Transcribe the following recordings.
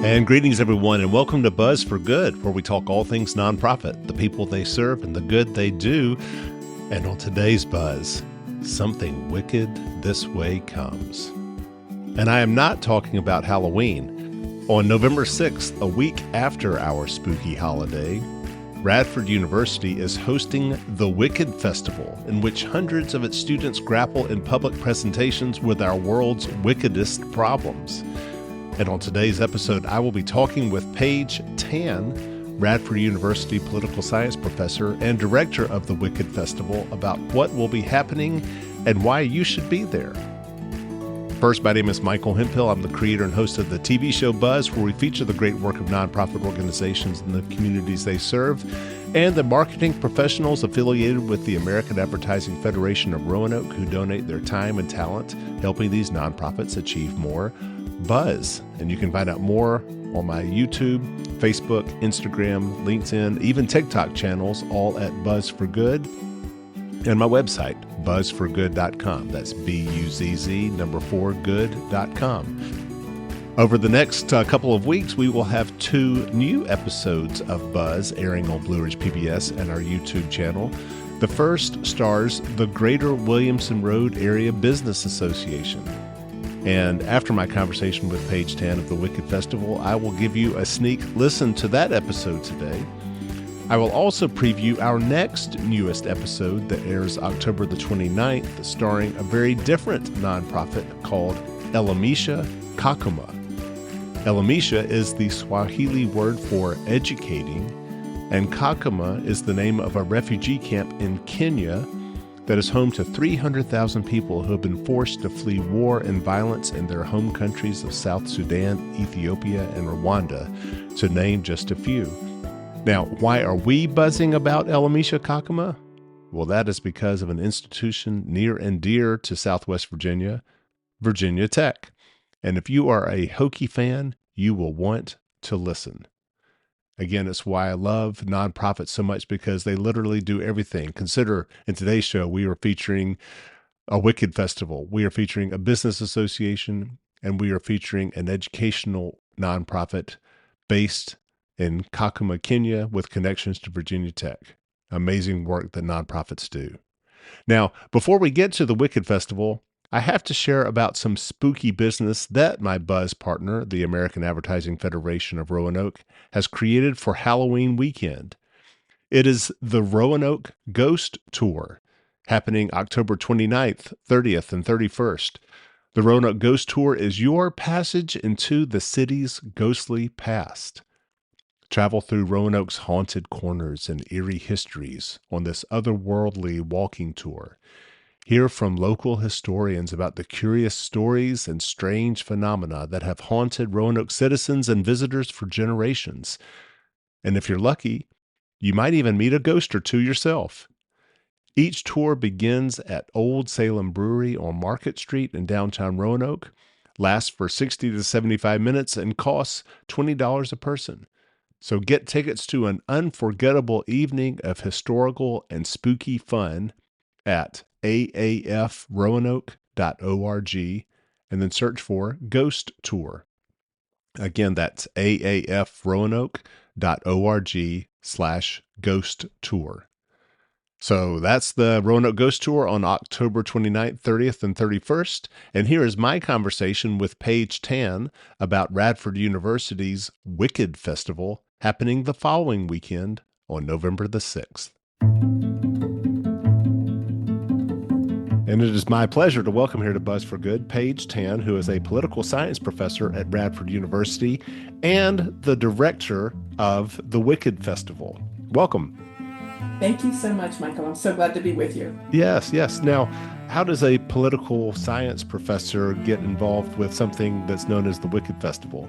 And greetings, everyone, and welcome to Buzz for Good, where we talk all things nonprofit, the people they serve, and the good they do. And on today's Buzz, something wicked this way comes. And I am not talking about Halloween. On November 6th, a week after our spooky holiday, Radford University is hosting the Wicked Festival, in which hundreds of its students grapple in public presentations with our world's wickedest problems. And on today's episode, I will be talking with Paige Tan, Radford University political science professor and director of the Wicked Festival, about what will be happening and why you should be there. First, my name is Michael Hemphill. I'm the creator and host of the TV show Buzz, where we feature the great work of nonprofit organizations in the communities they serve, and the marketing professionals affiliated with the American Advertising Federation of Roanoke who donate their time and talent, helping these nonprofits achieve more buzz. And you can find out more on my YouTube, Facebook, Instagram, LinkedIn, even TikTok channels, all at Buzz for Good, and my website, buzzforgood.com. That's BUZZ4good.com. Over the next couple of weeks, we will have 2 new episodes of Buzz airing on Blue Ridge PBS and our YouTube channel. The first stars the Greater Williamson Road Area Business Association. And after my conversation with Paige Tan of the Wicked Festival, I will give you a sneak listen to that episode today. I will also preview our next newest episode that airs October the 29th, starring a very different nonprofit called Elimisha, Kakuma. Elimisha is the Swahili word for educating, and Kakuma is the name of a refugee camp in Kenya that is home to 300,000 people who have been forced to flee war and violence in their home countries of South Sudan, Ethiopia, and Rwanda, to name just a few. Now, why are we buzzing about Elimisha Kakuma? Well, that is because of an institution near and dear to Southwest Virginia, Virginia Tech. And if you are a Hokie fan, you will want to listen. Again, it's why I love nonprofits so much, because they literally do everything. Consider, in today's show, we are featuring a Wicked Festival. We are featuring a business association, and we are featuring an educational nonprofit based in Kakuma, Kenya, with connections to Virginia Tech. Amazing work that nonprofits do. Now, before we get to the Wicked Festival, I have to share about some spooky business that my Buzz partner, the American Advertising Federation of Roanoke, has created for Halloween weekend. It is the Roanoke Ghost Tour, happening October 29th, 30th, and 31st. The Roanoke Ghost Tour is your passage into the city's ghostly past. Travel through Roanoke's haunted corners and eerie histories on this otherworldly walking tour. Hear from local historians about the curious stories and strange phenomena that have haunted Roanoke citizens and visitors for generations. And if you're lucky, you might even meet a ghost or two yourself. Each tour begins at Old Salem Brewery on Market Street in downtown Roanoke, lasts for 60 to 75 minutes, and costs $20 a person. So get tickets to an unforgettable evening of historical and spooky fun at aafroanoke.org, and then search for Ghost Tour. Again, that's aafroanoke.org/Ghost Tour. So that's the Roanoke Ghost Tour on October 29th, 30th, and 31st. And here is my conversation with Paige Tan about Radford University's Wicked Festival, happening the following weekend on November the 6th. And it is my pleasure to welcome here to Buzz for Good, Paige Tan, who is a political science professor at Radford University and the director of the Wicked Festival. Welcome. Thank you so much, Michael. I'm so glad to be with you. Yes. Now, how does a political science professor get involved with something that's known as the Wicked Festival?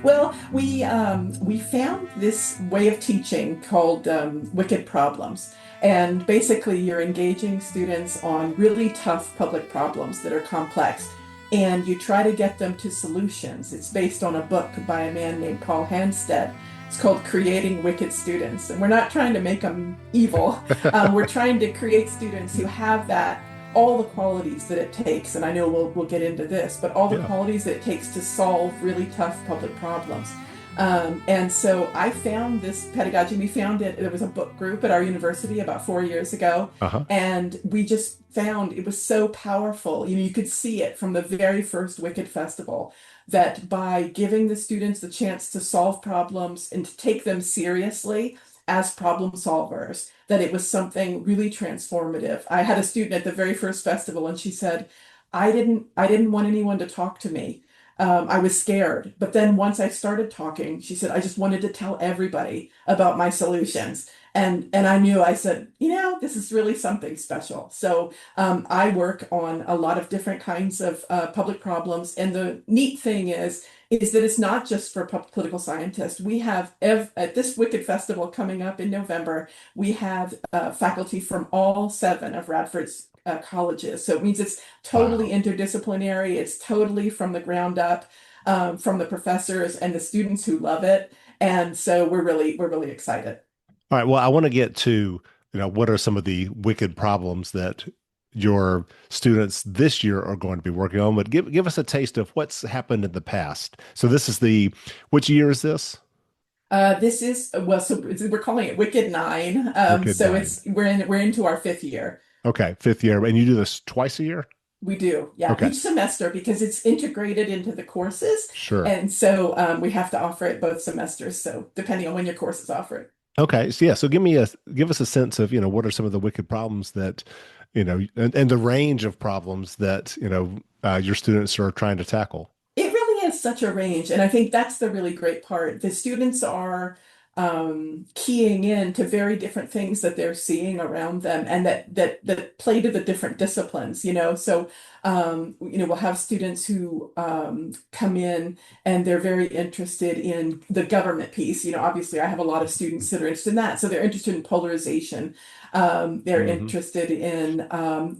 Well, we found this way of teaching called Wicked Problems. And basically, you're engaging students on really tough public problems that are complex, and you try to get them to solutions. It's based on a book by a man named Paul Hanstead. It's called Creating Wicked Students. And we're not trying to make them evil. We're trying to create students who have that all the qualities that it takes, and I know we'll get into this, but all the Yeah. qualities that it takes to solve really tough public problems. And so I found this pedagogy. We found it. There was a book group at our university about 4 years ago, Uh-huh. and we just found it was so powerful. You could see it from the very first Wicked Festival that by giving the students the chance to solve problems and to take them seriously as problem solvers, that it was something really transformative. I had a student at the very first festival, and she said, I didn't want anyone to talk to me. I was scared. But then once I started talking, she said, I just wanted to tell everybody about my solutions. And I knew, I said, this is really something special. So I work on a lot of different kinds of public problems. And the neat thing is that it's not just for political scientists. We have, at this Wicked Festival coming up in November, we have faculty from all 7 of Radford's colleges. So it means it's totally Wow. interdisciplinary. It's totally from the ground up, from the professors and the students who love it. And so we're really excited. All right. Well, I want to get to, what are some of the wicked problems that your students this year are going to be working on, but give us a taste of what's happened in the past. So this is which year is this? This is well, so we're calling it Wicked Nine. Wicked So Nine. it's we're into our 5th year. Okay, fifth year. And you do this twice a year? We do, yeah, Okay, each semester because it's integrated into the courses, sure. and so we have to offer it both semesters. So depending on when your course is offered. Okay, so yeah, so give us a sense of, what are some of the wicked problems that, and the range of problems that, your students are trying to tackle. It really is such a range, and I think that's the really great part. The students are keying in to very different things that they're seeing around them, and that play to the different disciplines. So we'll have students who come in and they're very interested in the government piece. Obviously, I have a lot of students that are interested in that, so they're interested in polarization. They're Hmm. interested in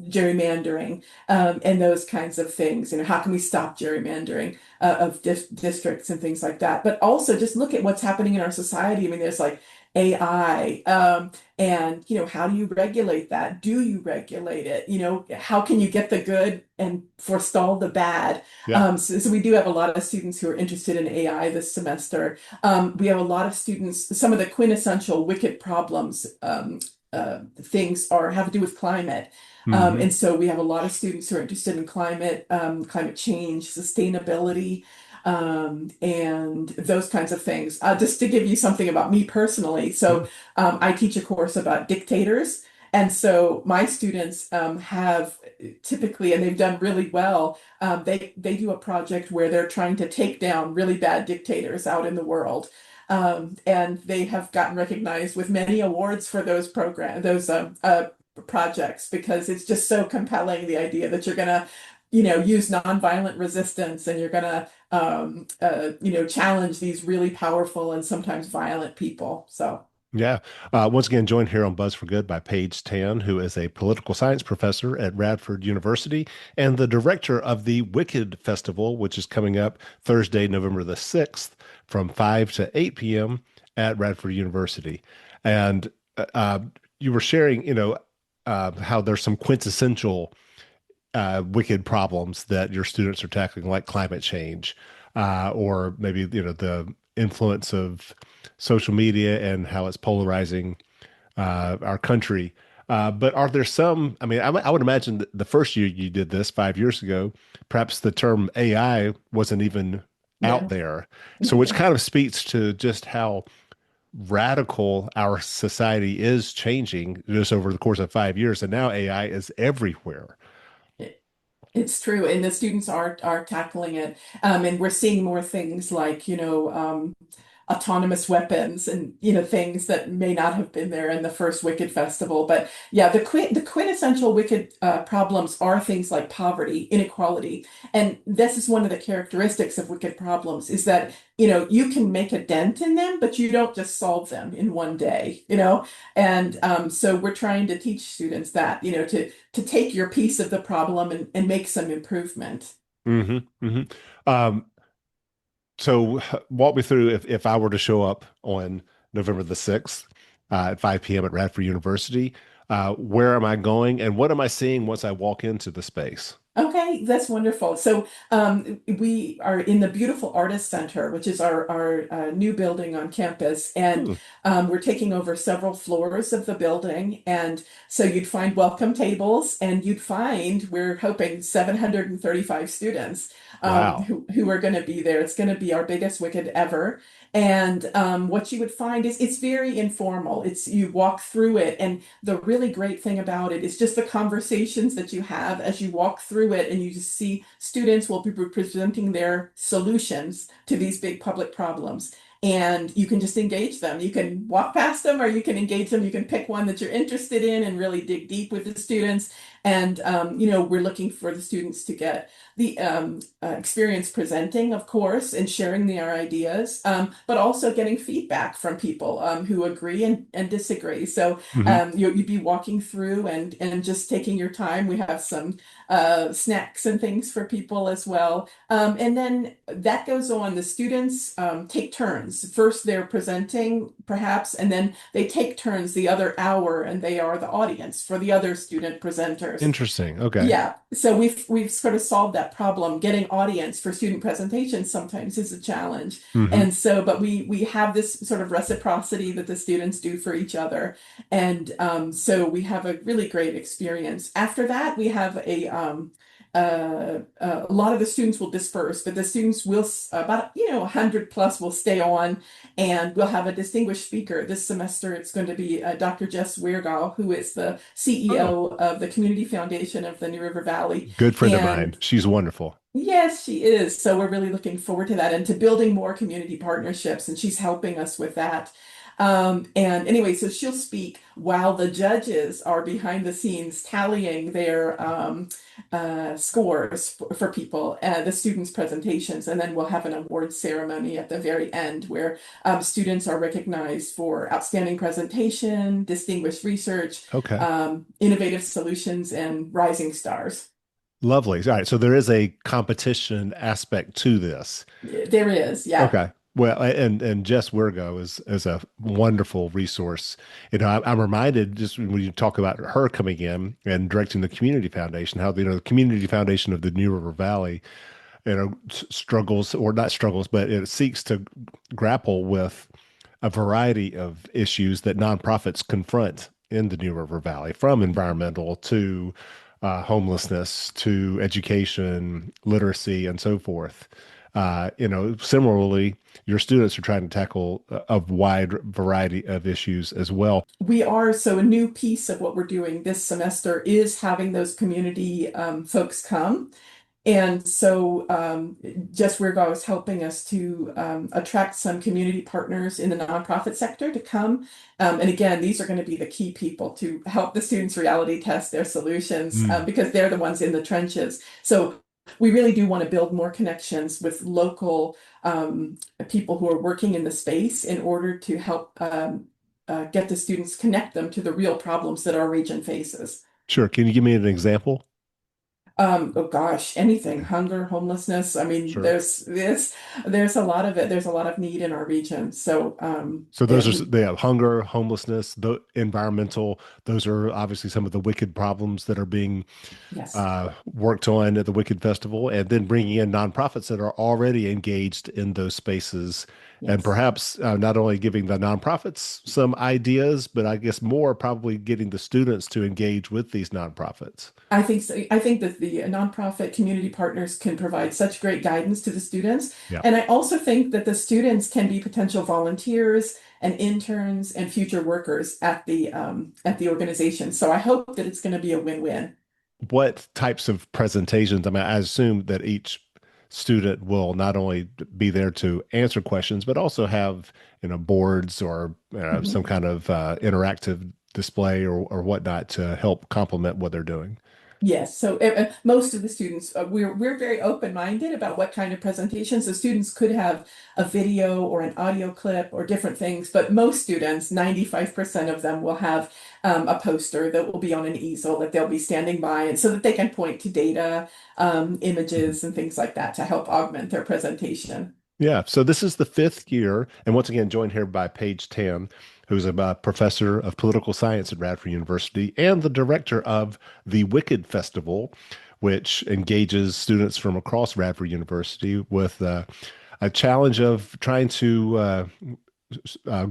gerrymandering and those kinds of things. How can we stop gerrymandering of districts and things like that? But also just look at what's happening in our society. I mean, there's like AI, and how do you regulate that? Do you regulate it? How can you get the good and forestall the bad? Yeah. So we do have a lot of students who are interested in AI this semester. We have a lot of students. Some of the quintessential wicked problems things have to do with climate. Hmm. And so we have a lot of students who are interested in climate change, sustainability, and those kinds of things. Just to give you something about me personally. So I teach a course about dictators. And so my students have typically, and they've done really well, they do a project where they're trying to take down really bad dictators out in the world. And they have gotten recognized with many awards for those projects because it's just so compelling, the idea that you're gonna, use nonviolent resistance and you're gonna, challenge these really powerful and sometimes violent people. So. Yeah. Once again, joined here on Buzz for Good by Paige Tan, who is a political science professor at Radford University and the director of the Wicked Festival, which is coming up Thursday, November the 6th from 5 to 8 p.m. at Radford University. And uh, you were sharing, how there's some quintessential wicked problems that your students are tackling, like climate change, or maybe, the influence of social media and how it's polarizing our country. But are there some? I mean, I would imagine that the first year you did this 5 years ago, perhaps the term AI wasn't even out Yeah. there. So, which kind of speaks to just how radical our society is changing just over the course of 5 years. And now AI is everywhere. It's true, and the students are tackling it, and we're seeing more things like autonomous weapons and things that may not have been there in the first Wicked Festival. But yeah, the quintessential Wicked problems are things like poverty, inequality, and this is one of the characteristics of Wicked problems is that you can make a dent in them, but you don't just solve them in one day. And so we're trying to teach students that to take your piece of the problem and make some improvement. Hmm. Hmm. Um, So walk me through if I were to show up on November the 6th at 5 p.m. at Radford University. Where am I going? And what am I seeing once I walk into the space? Okay, that's wonderful. So we are in the beautiful Artist Center, which is our new building on campus, and Hmm. we're taking over several floors of the building. And so you'd find welcome tables, and you'd find we're hoping 735 students Wow. who are going to be there. It's going to be our biggest Wicked ever. And what you would find is it's very informal. It's you walk through it, and the really great thing about it is just the conversations that you have as you walk through it, and you just see students will be presenting their solutions to these big public problems. And you can just engage them. You can walk past them or you can engage them. You can pick one that you're interested in and really dig deep with the students. And, we're looking for the students to get the experience presenting, of course, and sharing their ideas, but also getting feedback from people who agree and disagree. So Hmm. you'd be walking through and just taking your time. We have some snacks and things for people as well. And then that goes on. The students take turns. First, they're presenting, perhaps, and then they take turns the other hour, and they are the audience for the other student presenters. Interesting. Okay. Yeah, so we've sort of solved that problem. Getting audience for student presentations sometimes is a challenge. Hmm. And so, but we have this sort of reciprocity that the students do for each other. And so we have a really great experience. After that, we have a lot of the students will disperse, but the students will about 100 plus will stay on, and we'll have a distinguished speaker this semester. It's going to be Dr. Jess Weirgall, who is the Oh, CEO of the Community Foundation of the New River Valley. good friend of mine. And She's wonderful. yes, she is. So we're really looking forward to that and to building more community partnerships, and she's helping us with that. And anyway, so she'll speak while the judges are behind the scenes tallying their scores for people, the students' presentations, and then we'll have an award ceremony at the very end where students are recognized for outstanding presentation, distinguished research, Okay. innovative solutions, and rising stars. Lovely. All right. So there is a competition aspect to this. There is, yeah. Okay. Well, and Jess Wirgo is a wonderful resource. I'm reminded just when you talk about her coming in and directing the Community Foundation, how the Community Foundation of the New River Valley, struggles or not struggles, but it seeks to grapple with a variety of issues that nonprofits confront in the New River Valley, from environmental to homelessness to education, literacy, and so forth. Similarly, your students are trying to tackle a wide variety of issues as well. We are, so a new piece of what we're doing this semester is having those community folks come. And so Jess Weirgall is helping us to attract some community partners in the nonprofit sector to come. And again, these are going to be the key people to help the students reality test their solutions Mm, because they're the ones in the trenches. So we really do want to build more connections with local people who are working in the space in order to help get the students, connect them to the real problems that our region faces. sure. Can you give me an example? Oh gosh, anything, hunger, homelessness. I mean, Sure. there's a lot of it. There's a lot of need in our region. So So those are they have hunger, homelessness, the environmental. Those are obviously some of the wicked problems that are being yes, worked on at the Wicked Festival, and then bringing in nonprofits that are already engaged in those spaces, and yes. perhaps not only giving the nonprofits some ideas, but I guess more probably getting the students to engage with these nonprofits. I think so. I think that the nonprofit community partners can provide such great guidance to the students. Yeah. And I also think that the students can be potential volunteers and interns and future workers at the organization. So I hope that it's going to be a win-win. What types of presentations? I mean, I assume that each student will not only be there to answer questions, but also have, boards or some Mhm. kind of interactive display or whatnot to help complement what they're doing. Yes, so most of the students, we're very open-minded about what kind of presentations. The students could have a video or an audio clip or different things, but most students, 95% of them will have a poster that will be on an easel that they'll be standing by, and so that they can point to data, Mhm. images, and things like that to help augment their presentation. Yeah, so this is the fifth year, and once again, joined here by Paige Tam, who's a professor of political science at Radford University and the director of the Wicked Festival, which engages students from across Radford University with a challenge of trying to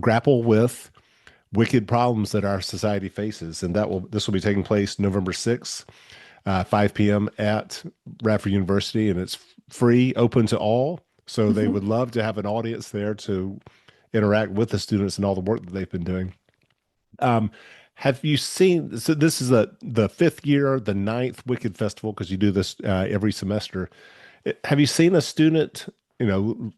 grapple with wicked problems that our society faces, and this will be taking place November 6th, 5 p.m. at Radford University, and it's free, open to all. So they would love to have an audience there to interact with the students and all the work that they've been doing. Um, have you seen? So this is the fifth year, the ninth Wicked Festival, because you do this every semester. Have you seen a student, you know,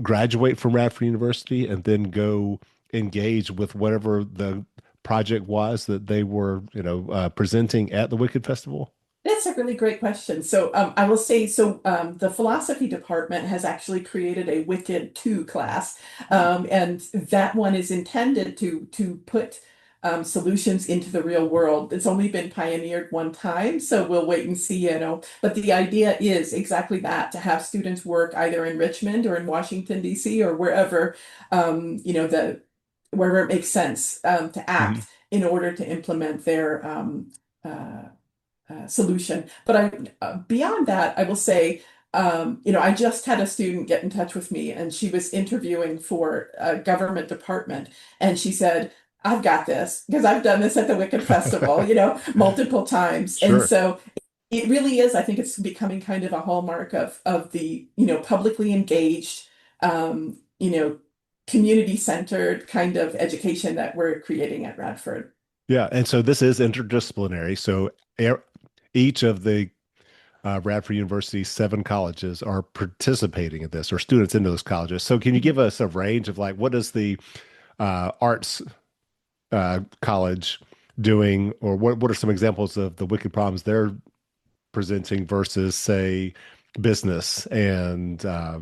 graduate from Radford University and then go engage with whatever the project was that they were, presenting at the Wicked Festival? That's a really great question. So I will say, the philosophy department has actually created a Wicked 2 class, and that one is intended to put solutions into the real world. It's only been pioneered one time, so we'll wait and see, you know. But the idea is exactly that, to have students work either in Richmond or in Washington, D.C. or wherever, wherever it makes sense to Mhm. act in order to implement their uh, solution. But beyond that, I will say, I just had a student get in touch with me, and she was interviewing for a government department, and she said, "I've got this because I've done this at the Wicked Festival, multiple times." And Sure. so it really is. I think it's becoming kind of a hallmark of the, publicly engaged, community centered kind of education that we're creating at Radford. Yeah, and so this is interdisciplinary. So e- each of the Radford University's seven colleges are participating in this, or students in those colleges. So can you give us a range of like what is the arts college doing, or what are some examples of the wicked problems they're presenting versus, say, business and uh,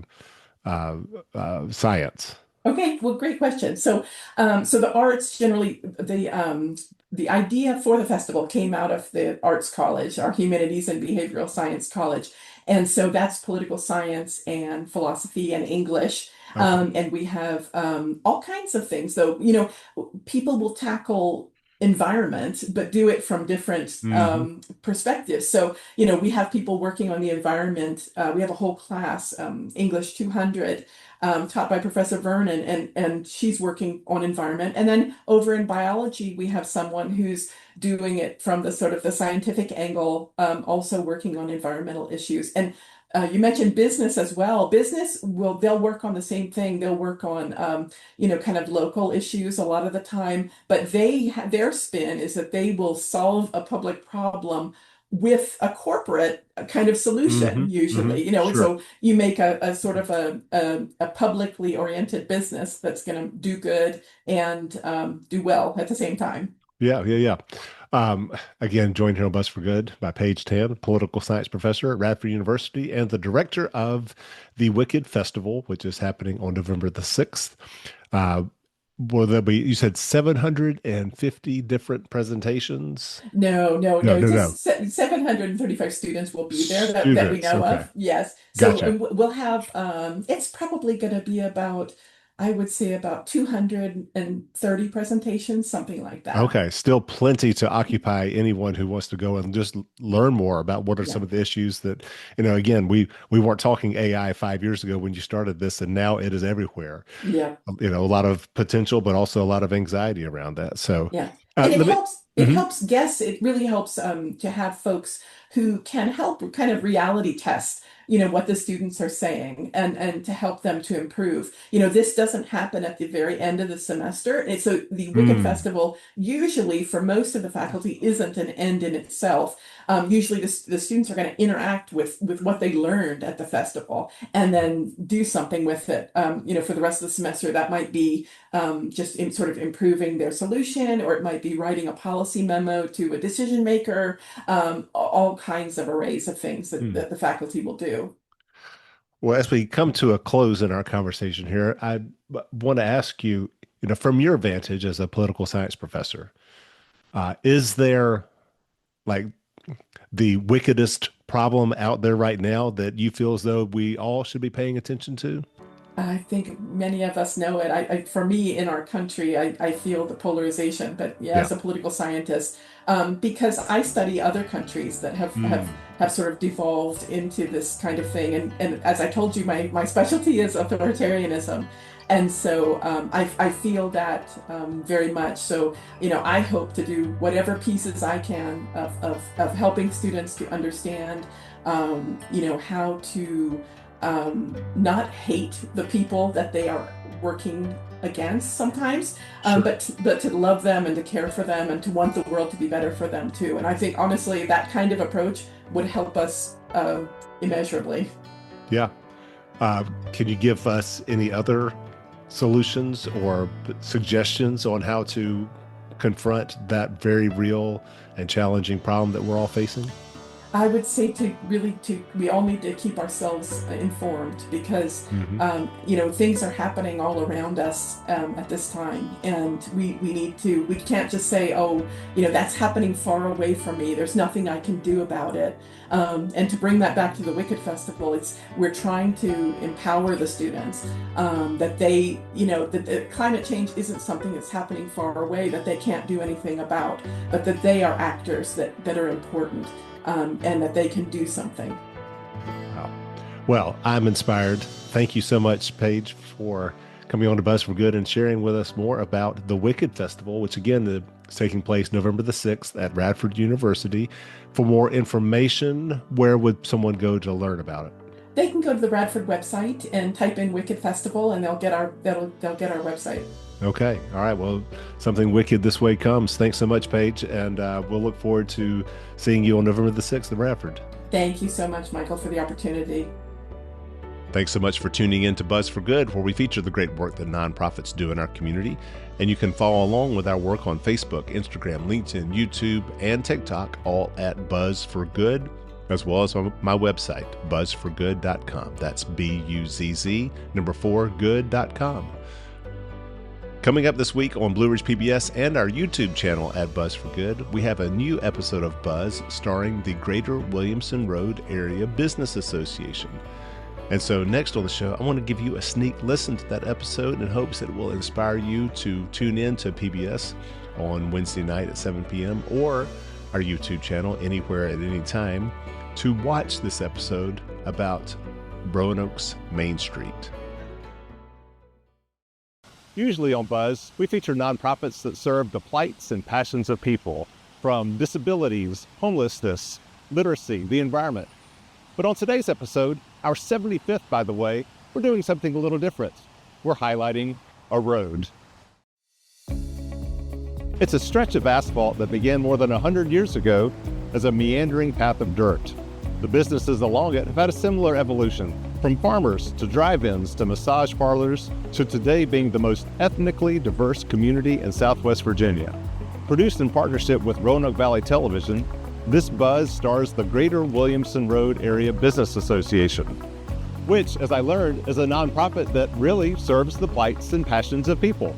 science? Okay, well, great question. So the arts generally, the idea for the festival came out of the Arts College, our Humanities and Behavioral Science College, and so that's political science and philosophy and English, Okay. and we have all kinds of things. So, people will tackle environment, but do it from different Hmm. perspectives. So, we have people working on the environment. We have a whole class, English 200 taught by Professor Vernon, and she's working on environment. And then over in biology, we have someone who's doing it from the sort of the scientific angle, also working on environmental issues. And you mentioned business as well. They'll work on the same thing. They'll work on, kind of local issues a lot of the time, but their spin is that they will solve a public problem with a corporate kind of Hmm. solution, Hmm. usually, Sure. so you make a sort of a publicly oriented business that's going to do good and do well at the same time. Yeah, yeah, yeah. Again, joined here on Bus for Good by Paige Tan, political science professor at Radford University and the director of the Wicked Festival, which is happening on November the 6th. Uh, will there be, you said 750 different presentations? No, no, No, no. no, no. Just 735 students will be there that we Students. know Okay. of. Yes. So Gotcha. we'll have, it's probably going to be about, I would say about 230 presentations, something like that. Okay, still plenty to occupy anyone who wants to go and just learn more about what are some Yeah. of the issues that, again, we weren't talking AI 5 years ago when you started this, and now it is everywhere. Yeah. A lot of potential, but also a lot of anxiety around that. So, Yeah. And let me. it Mhm. helps guess, it really helps to have folks who can help kind of reality test, what the students are saying and to help them to improve. This doesn't happen at the very end of the semester. And so the Wicked Mm. Festival usually for most of the faculty isn't an end in itself. Usually the students are going to interact with what they learned at the festival and then do something with it. For the rest of the semester, that might be just in sort of improving their solution, or it might be writing a policy memo to a decision maker, all kinds of arrays of things Mm. that the faculty will do. Well, as we come to a close in our conversation here, I want to ask you, from your vantage as a political science professor, is there like the wickedest problem out there right now that you feel as though we all should be paying attention to? I think many of us know it. For me, in our country, I feel the polarization. But yeah, Yeah. as a political scientist, because I study other countries that Mm, have sort of devolved into this kind of thing. And as I told you, my specialty is authoritarianism, and so I feel that very much. So I hope to do whatever pieces I can of helping students to understand, how to not hate the people that they are working against sometimes, sure. but to love them and to care for them and to want the world to be better for them too. And I think honestly that kind of approach would help us immeasurably. Yeah. Can you give us any other solutions or suggestions on how to confront that very real and challenging problem that we're all facing? I would say we all need to keep ourselves informed because Hmm. things are happening all around us at this time, and we can't just say, oh, that's happening far away from me. There's nothing I can do about it. And to bring that back to the Wicked Festival, we're trying to empower the students, that that the climate change isn't something that's happening far away that they can't do anything about, but that they are actors that are important, and that they can do something. Wow. Well, I'm inspired. Thank you so much, Paige, for coming on to Buzz for Good and sharing with us more about the Wicked Festival, which again is taking place November the 6th at Radford University. For more information, where would someone go to learn about it? They can go to the Radford website and type in Wicked Festival, and they'll get our website. Okay. All right. Well, something wicked this way comes. Thanks so much, Paige. And we'll look forward to seeing you on November the 6th in Radford. Thank you so much, Michael, for the opportunity. Thanks so much for tuning in to Buzz for Good, where we feature the great work that nonprofits do in our community. And you can follow along with our work on Facebook, Instagram, LinkedIn, YouTube, and TikTok, all at Buzz for Good, as well as on my website, buzzforgood.com. That's BUZZ4good.com. Coming up this week on Blue Ridge PBS and our YouTube channel at Buzz for Good, we have a new episode of Buzz starring the Greater Williamson Road Area Business Association. And so next on the show, I want to give you a sneak listen to that episode in hopes that it will inspire you to tune in to PBS on Wednesday night at 7 p.m. or our YouTube channel anywhere at any time to watch this episode about Roanoke's Main Street. Usually on Buzz, we feature nonprofits that serve the plights and passions of people, from disabilities, homelessness, literacy, the environment. But on today's episode, our 75th, by the way, we're doing something a little different. We're highlighting a road. It's a stretch of asphalt that began more than 100 years ago as a meandering path of dirt. The businesses along it have had a similar evolution, from farmers to drive-ins to massage parlors to today being the most ethnically diverse community in Southwest Virginia. Produced in partnership with Roanoke Valley Television, this Buzz stars the Greater Williamson Road Area Business Association, which, as I learned, is a nonprofit that really serves the plights and passions of people.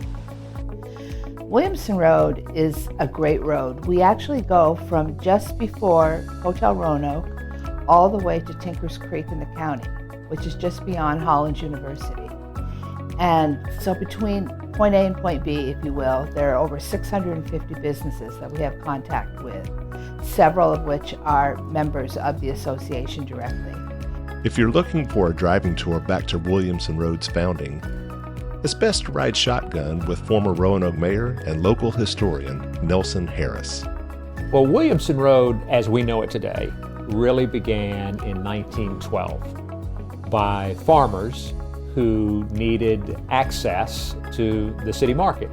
Williamson Road is a great road. We actually go from just before Hotel Roanoke all the way to Tinkers Creek in the county, which is just beyond Hollins University. And so between point A and point B, if you will, there are over 650 businesses that we have contact with, several of which are members of the association directly. If you're looking for a driving tour back to Williamson Road's founding, it's best to ride shotgun with former Roanoke mayor and local historian Nelson Harris. Well, Williamson Road, as we know it today, really began in 1912 by farmers who needed access to the city market.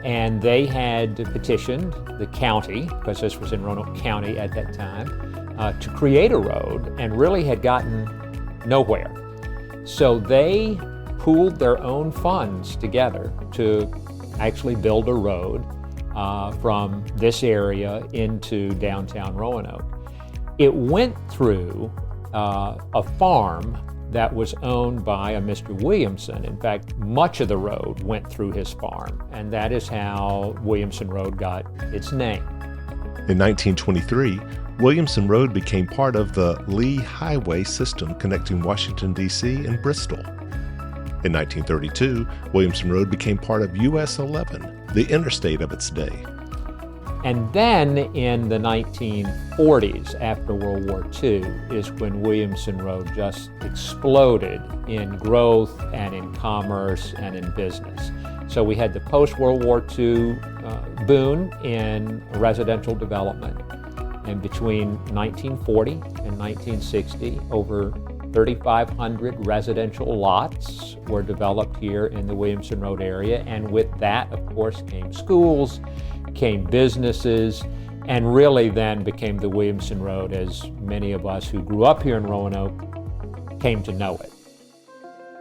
And they had petitioned the county, because this was in Roanoke County at that time, to create a road, and really had gotten nowhere. So they pooled their own funds together to actually build a road from this area into downtown Roanoke. It went through a farm that was owned by a Mr. Williamson. In fact, much of the road went through his farm, and that is how Williamson Road got its name. In 1923, Williamson Road became part of the Lee Highway system connecting Washington, D.C. and Bristol. In 1932, Williamson Road became part of US 11, the interstate of its day. And then in the 1940s, after World War II, is when Williamson Road just exploded in growth and in commerce and in business. So we had the post-World War II boom in residential development. And between 1940 and 1960, over 3,500 residential lots were developed here in the Williamson Road area. And with that, of course, came schools, came businesses, and really then became the Williamson Road as many of us who grew up here in Roanoke came to know it.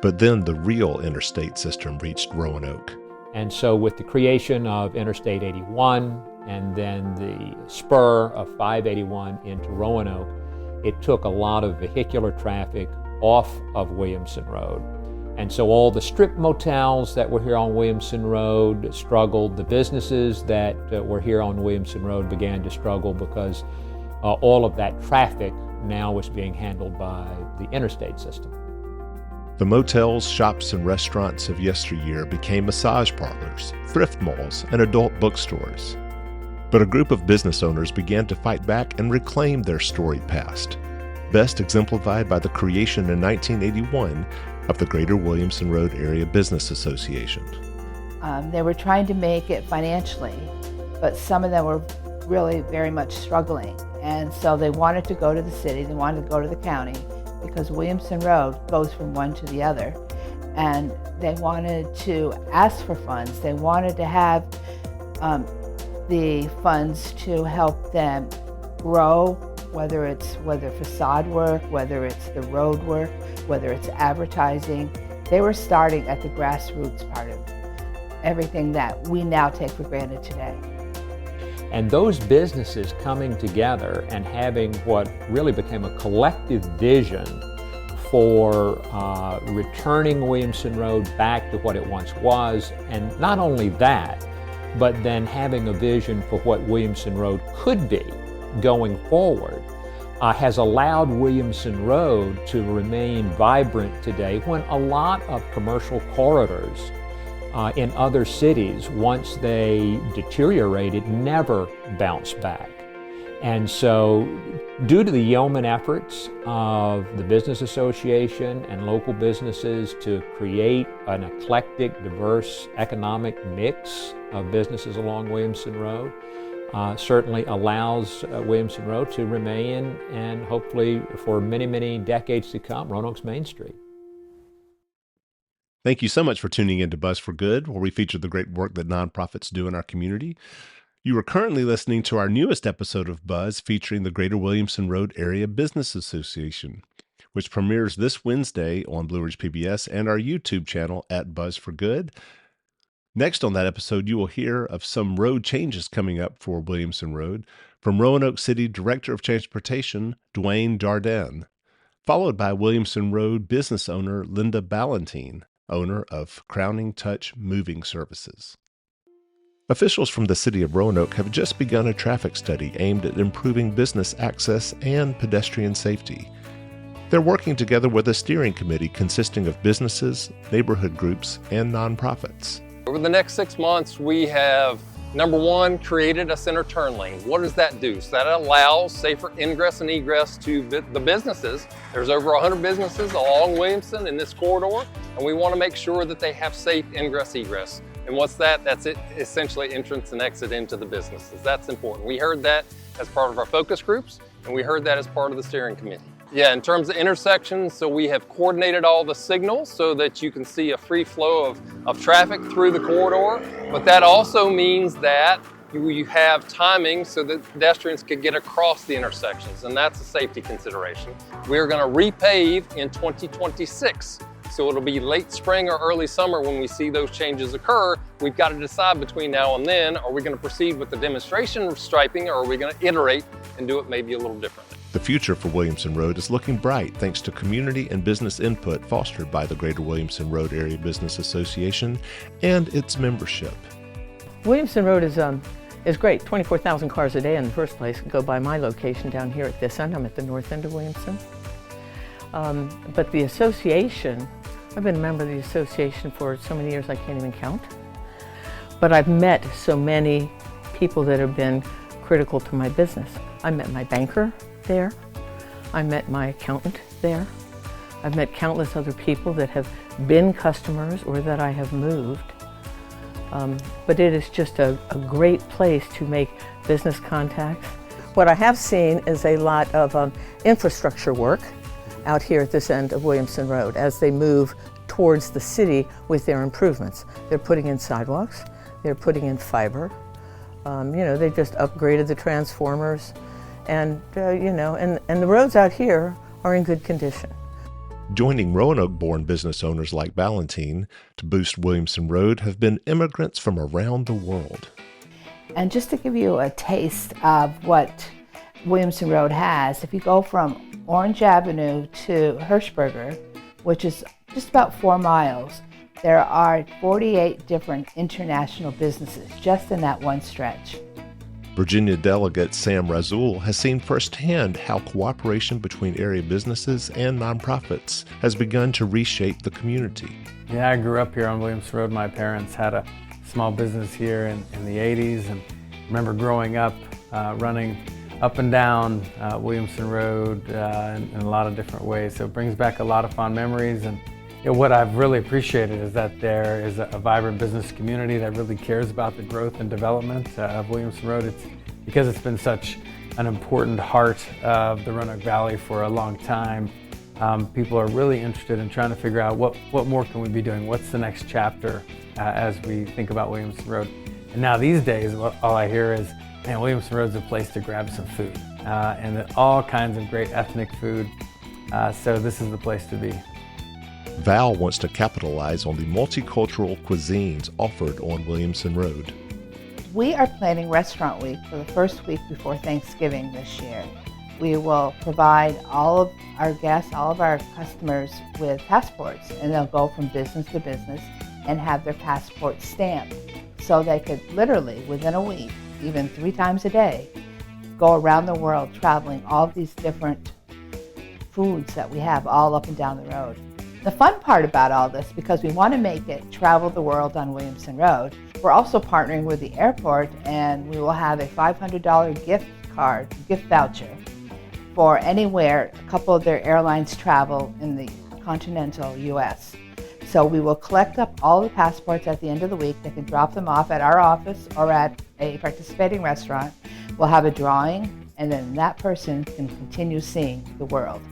But then the real interstate system reached Roanoke. And so with the creation of Interstate 81 and then the spur of 581 into Roanoke, it took a lot of vehicular traffic off of Williamson Road. And so all the strip motels that were here on Williamson Road struggled. The businesses that were here on Williamson Road began to struggle because all of that traffic now was being handled by the interstate system. The motels, shops, and restaurants of yesteryear became massage parlors, thrift malls, and adult bookstores. But a group of business owners began to fight back and reclaim their storied past, best exemplified by the creation in 1981 of the Greater Williamson Road Area Business Association. They were trying to make it financially, but some of them were really very much struggling. And so they wanted to go to the city, they wanted to go to the county, because Williamson Road goes from one to the other. And they wanted to ask for funds. They wanted to have the funds to help them grow, whether facade work, whether it's the road work, whether it's advertising. They were starting at the grassroots part of everything that we now take for granted today. And those businesses coming together and having what really became a collective vision for returning Williamson Road back to what it once was, and not only that, but then having a vision for what Williamson Road could be going forward, has allowed Williamson Road to remain vibrant today when a lot of commercial corridors in other cities, once they deteriorated, never bounced back. And so, due to the yeoman efforts of the Business Association and local businesses to create an eclectic, diverse economic mix of businesses along Williamson Road, certainly allows Williamson Road to remain, and hopefully for many, many decades to come, Roanoke's Main Street. Thank you so much for tuning in to Buzz for Good, where we feature the great work that nonprofits do in our community. You are currently listening to our newest episode of Buzz featuring the Greater Williamson Road Area Business Association, which premieres this Wednesday on Blue Ridge PBS and our YouTube channel at Buzz for Good. Next on that episode, you will hear of some road changes coming up for Williamson Road from Roanoke City Director of Transportation, Dwayne Jardin, followed by Williamson Road business owner Linda Ballantine, owner of Crowning Touch Moving Services. Officials from the city of Roanoke have just begun a traffic study aimed at improving business access and pedestrian safety. They're working together with a steering committee consisting of businesses, neighborhood groups, and nonprofits. Over the next 6 months, we have, number one, created a center turn lane. What does that do? So that allows safer ingress and egress to the businesses. There's over 100 businesses along Williamson in this corridor, and we want to make sure that they have safe ingress egress. And what's that? That's it, essentially entrance and exit into the businesses. That's important. We heard that as part of our focus groups, and we heard that as part of the steering committee. Yeah, in terms of intersections, so we have coordinated all the signals so that you can see a free flow of traffic through the corridor. But that also means that you have timing so that pedestrians can get across the intersections, and that's a safety consideration. We're going to repave in 2026. So it'll be late spring or early summer when we see those changes occur. We've got to decide between now and then, are we going to proceed with the demonstration striping, or are we going to iterate and do it maybe a little differently? The future for Williamson Road is looking bright thanks to community and business input fostered by the Greater Williamson Road Area Business Association and its membership. Williamson Road is great. 24,000 cars a day in the first place go by my location down here at this end. I'm at the north end of Williamson. But the association I've been a member of the association for so many years I can't even count. But I've met so many people that have been critical to my business. I met my banker there. I met my accountant there. I've met countless other people that have been customers or that I have moved. But it is just a great place to make business contacts. What I have seen is a lot of infrastructure work out here at this end of Williamson Road as they move towards the city with their improvements. They're putting in sidewalks, they're putting in fiber. They just upgraded the transformers, and and the roads out here are in good condition. Joining Roanoke-born business owners like Valentine to boost Williamson Road have been immigrants from around the world. And just to give you a taste of what Williamson Road has, if you go from Orange Avenue to Hirschberger, which is just about 4 miles, there are 48 different international businesses just in that one stretch. Virginia Delegate Sam Razul has seen firsthand how cooperation between area businesses and nonprofits has begun to reshape the community. Yeah, I grew up here on Williamson Road. My parents had a small business here in the 80s, and I remember growing up running up and down Williamson Road in a lot of different ways. So it brings back a lot of fond memories. And what I've really appreciated is that there is a vibrant business community that really cares about the growth and development of Williamson Road. It's because it's been such an important heart of the Roanoke Valley for a long time. People are really interested in trying to figure out what more can we be doing? What's the next chapter as we think about Williamson Road? And now these days, all I hear is, man, Williamson Road's a place to grab some food, and all kinds of great ethnic food. So this is the place to be. Val wants to capitalize on the multicultural cuisines offered on Williamson Road. We are planning Restaurant Week for the first week before Thanksgiving this year. We will provide all of our guests, all of our customers with passports, and they'll go from business to business and have their passports stamped. So they could literally, within a week, even 3 times a day, go around the world traveling all of these different foods that we have all up and down the road. The fun part about all this, because we want to make it travel the world on Williamson Road, we're also partnering with the airport, and we will have a $500 gift voucher for anywhere a couple of their airlines travel in the continental U.S. So we will collect up all the passports at the end of the week. They can drop them off at our office or at a participating restaurant. We'll have a drawing, and then that person can continue seeing the world.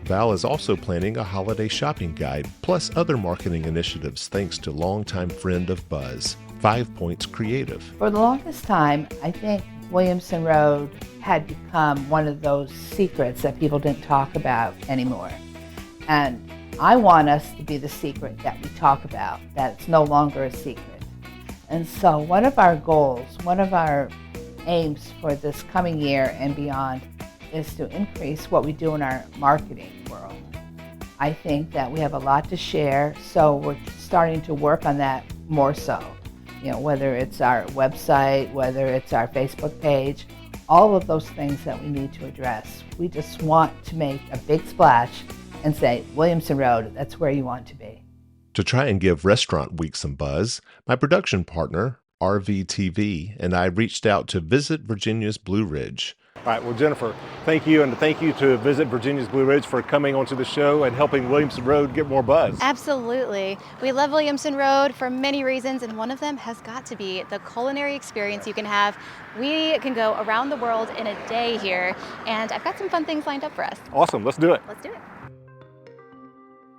Val is also planning a holiday shopping guide, plus other marketing initiatives thanks to longtime friend of Buzz, 5 Points Creative. For the longest time, I think Williamson Road had become one of those secrets that people didn't talk about anymore. And I want us to be the secret that we talk about, that it's no longer a secret. And so one of our goals, one of our aims for this coming year and beyond is to increase what we do in our marketing world. I think that we have a lot to share, so we're starting to work on that more so. Whether it's our website, whether it's our Facebook page, all of those things that we need to address. We just want to make a big splash and say, Williamson Road, that's where you want to be. To try and give Restaurant Week some buzz, my production partner, RVTV, and I reached out to Visit Virginia's Blue Ridge. All right, well, Jennifer, thank you, and thank you to Visit Virginia's Blue Ridge for coming onto the show and helping Williamson Road get more buzz. Absolutely. We love Williamson Road for many reasons, and one of them has got to be the culinary experience you can have. We can go around the world in a day here, and I've got some fun things lined up for us. Awesome, let's do it. Let's do it.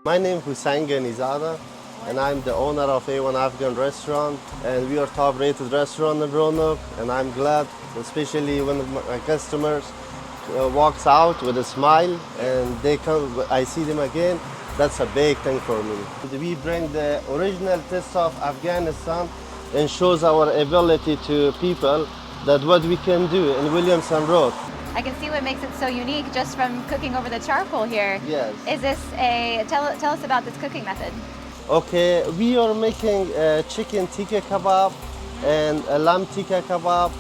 My name is Hussein Ganizada, and I'm the owner of A1 Afghan Restaurant, and we are top-rated restaurant in Roanoke, and I'm glad, especially when my customers walks out with a smile and they come, I see them again. That's a big thing for me. We bring the original taste of Afghanistan and shows our ability to people that what we can do in Williamson Road. I can see what makes it so unique just from cooking over the charcoal here. Yes. Is this tell us about this cooking method. Okay, we are making chicken tikka kebab and a lamb tikka kebab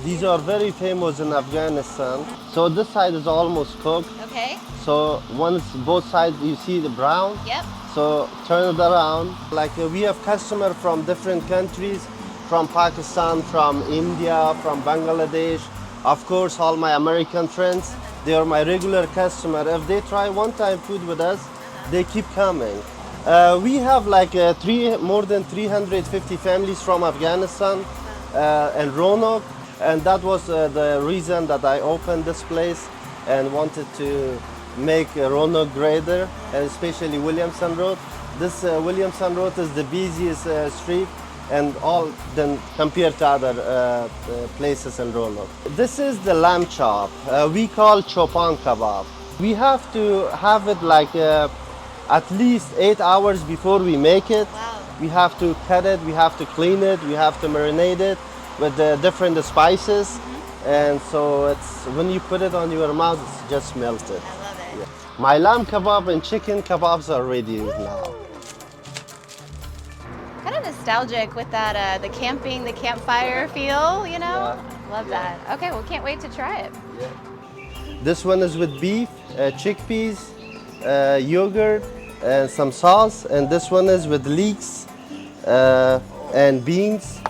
These are very famous in Afghanistan. So this side is almost cooked. Okay. So once both sides you see the brown, Yep. so turn it around. Like we have customers from different countries, from Pakistan, from India, from Bangladesh. Of course, all my American friends, they are my regular customer. If they try one-time food with us, they keep coming. We have like more than 350 families from Afghanistan and Roanoke, and that was the reason that I opened this place and wanted to make Roanoke greater, and especially Williamson Road. This Williamson Road is the busiest street and all then compared to other places in Roanoke. This is the lamb chop. We call chopan kebab. We have to have it like at least 8 hours before we make it. Wow. We have to cut it, we have to clean it, we have to marinate it with the different spices. And so it's when you put it on your mouth, it's just melted. I love it. Yeah. My lamb kebab and chicken kebabs are ready now. Kind of nostalgic with that, the camping, the campfire feel, you know? Yeah. Love that. Okay, well, can't wait to try it. This one is with beef, chickpeas, yogurt, and some sauce. And this one is with leeks and beans.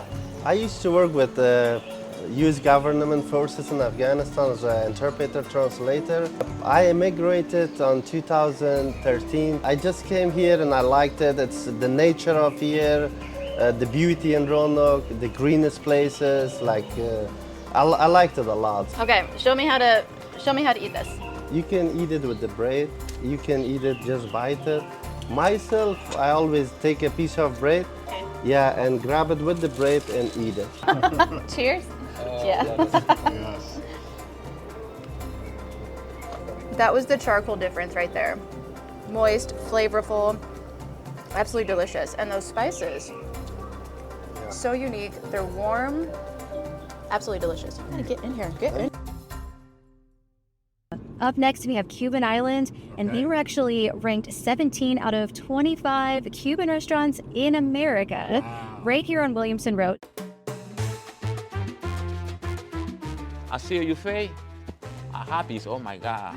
I used to work with U.S. government forces in Afghanistan as an interpreter translator. I immigrated in 2013. I just came here and I liked it. It's the nature of here, the beauty in Roanoke, the greenest places. Like I liked it a lot. Okay, show me how to eat this. You can eat it with the bread. You can eat it just bite it. Myself, I always take a piece of bread, yeah, and grab it with the bread and eat it. Cheers. Yeah. Yes. That was the charcoal difference right there. Moist, flavorful, absolutely delicious. And those spices, so unique. They're warm, absolutely delicious. I'm gonna get in here, get in. Up next, we have Cuban Island, and we were actually ranked 17 out of 25 Cuban restaurants in America, right here on Williamson Road. I see your face. I'm happy. Oh my God.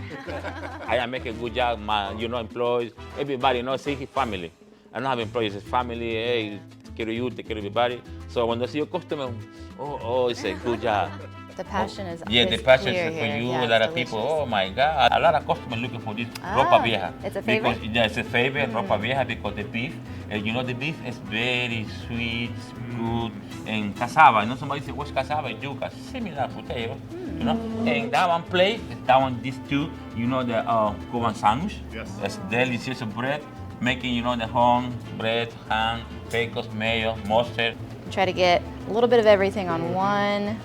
I am making a good job. My, employees, everybody, see his family. I don't have employees, it's family. Hey, take care of you, take care of everybody. So when they see your customer, it's a good job. The passion is Yeah, the passion is for you. A lot of people, oh my God. A lot of customers looking for this ropa vieja. It's a favorite? Because, yeah, it's a favorite, ropa vieja, because the beef, the beef is very sweet, good, and cassava. Somebody says, what's cassava? Yuca, similar potato. And that one plate, these two, the Cuban sandwich. Yes. It's delicious bread, making, the home bread, ham, pickles, mayo, mustard. Try to get a little bit of everything on one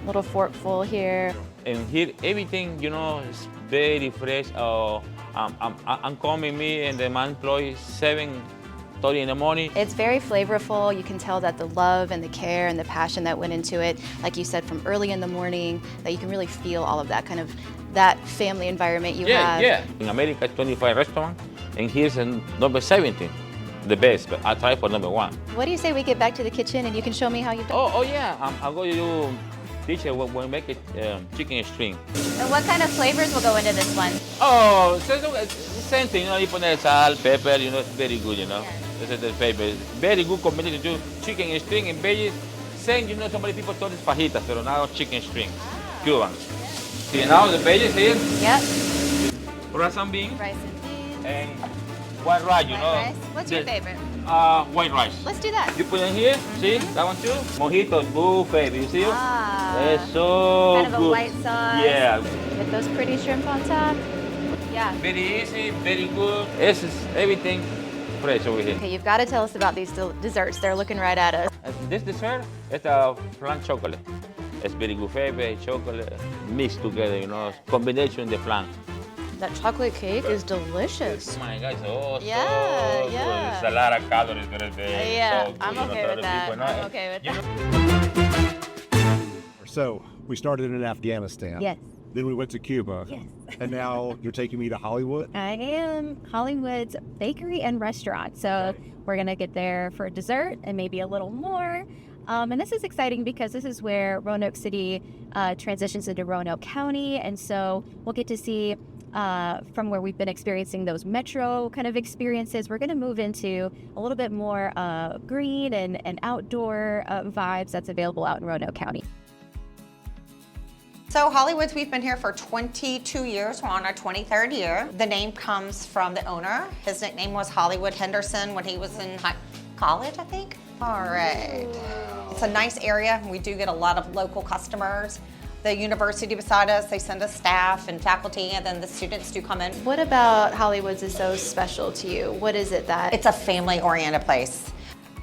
little forkful here. And here, everything, is very fresh. I'm coming, me and my employees, 7:30 in the morning. It's very flavorful. You can tell that the love and the care and the passion that went into it, like you said, from early in the morning, that you can really feel all of that kind of, that family environment you have. Yeah. In America, 25 restaurants, and here's number 17, the best, but I try for number 1. What do you say we get back to the kitchen and you can show me how you do? Oh yeah, I'll go to you. Teacher, when we make it chicken string. And what kind of flavors will go into this one? Oh, same thing, you put salt, pepper, it's very good, This is the favorite. Very good combination too. Chicken string and veggies. Same, so many people thought it's fajitas, but now chicken string. Cuban. See, now the veggies here. Yep. Rice and beans. Rice and beans. And white rice, White rice. What's your favorite? White rice. Let's do that. You put in here, see, that one too. Mojito buffet, you see? It's so kind of good. a white sauce. Yeah. With those pretty shrimp on top. Yeah. Very easy, very good. This is everything fresh over here. Okay, you've got to tell us about these desserts. They're looking right at us. And this dessert is a flan chocolate. It's very good flavor, chocolate mixed together, combination of the flan. That chocolate cake is delicious. Oh my God, so Yeah, good. yeah. It's a lot of calories, but it's Yeah, so good. I'm okay with that. People, I'm okay with that. So we started in Afghanistan. Yes. Then we went to Cuba. Yes. And now you're taking me to Hollywood? I am Hollywood's bakery and restaurant. So we're going to get there for dessert and maybe a little more. And this is exciting because this is where Roanoke City transitions into Roanoke County. And so we'll get to see from where we've been experiencing those metro kind of experiences, we're going to move into a little bit more green and outdoor vibes that's available out in Roanoke County. So Hollywood's, we've been here for 22 years. We're on our 23rd year. The name comes from the owner. His nickname was Hollywood Henderson when he was in college, I think. All right. It's a nice area. We do get a lot of local customers. The university beside us, they send us staff and faculty, and then the students do come in. What about Hollywood's is so special to you? What is it that? It's a family-oriented place.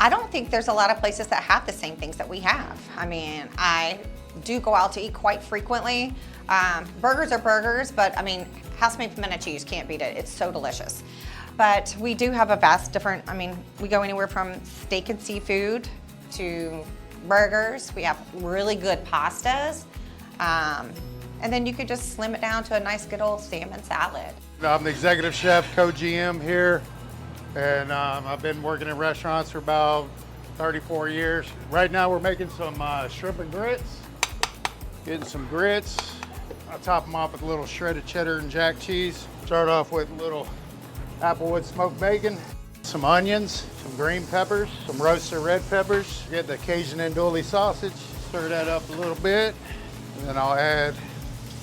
I don't think there's a lot of places that have the same things that we have. I mean, I do go out to eat quite frequently. Burgers are burgers, but I mean, house-made pimento cheese, can't beat it. It's so delicious. But we do have a vast different, I mean, we go anywhere from steak and seafood to burgers. We have really good pastas. And then you could just slim it down to a nice good old salmon salad. I'm the executive chef, co-GM here, and I've been working in restaurants for about 34 years. Right now we're making some shrimp and grits, getting some grits. I'll top them off with a little shredded cheddar and jack cheese. Start off with a little applewood smoked bacon, some onions, some green peppers, some roasted red peppers. Get the Cajun andouille sausage, stir that up a little bit, and then I'll add